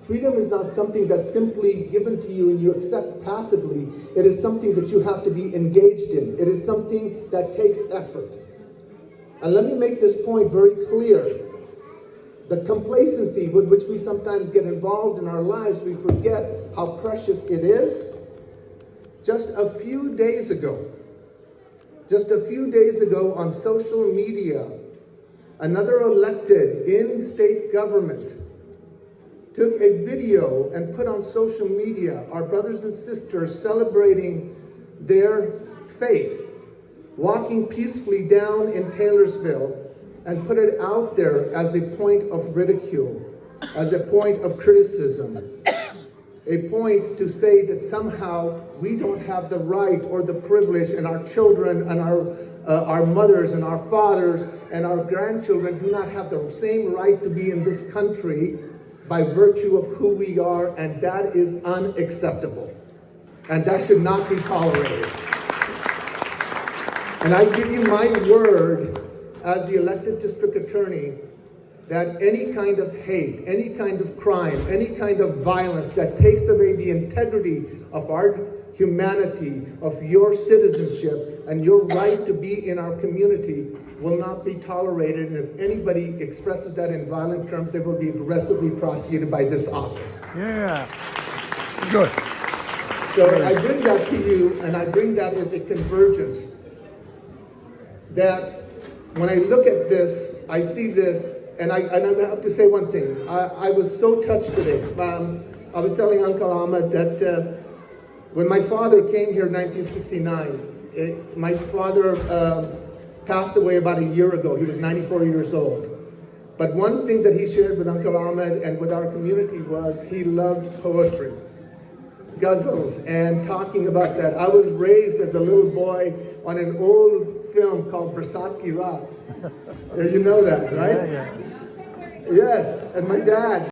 Freedom is not something that's simply given to you and you accept passively. It is something that you have to be engaged in. It is something that takes effort. And let me make this point very clear. The complacency with which we sometimes get involved in our lives, we forget how precious it is. Just a few days ago on social media, another elected in state government took a video and put on social media our brothers and sisters celebrating their faith, walking peacefully down in Taylorsville, and put it out there as a point of ridicule, as a point of criticism, a point to say that somehow we don't have the right or the privilege, and our children and our mothers and our fathers and our grandchildren do not have the same right to be in this country by virtue of who we are, and that is unacceptable. And that should not be tolerated. And I give you my word as the elected district attorney that any kind of hate, any kind of crime, any kind of violence that takes away the integrity of our humanity, of your citizenship, and your right to be in our community will not be tolerated. And if anybody expresses that in violent terms, they will be aggressively prosecuted by this office. Yeah. Good. So I bring that to you, and I bring that as a convergence. That when I look at this, I see this, and I have to say one thing. I was so touched today. I was telling Uncle Ahmed that when my father came here in 1969, my father passed away about a year ago. He was 94 years old. But one thing that he shared with Uncle Ahmed and with our community was he loved poetry, ghazals, and talking about that. I was raised as a little boy on an old film called Barsat Ki Raat. You know that, right? Yeah. Yes, and my dad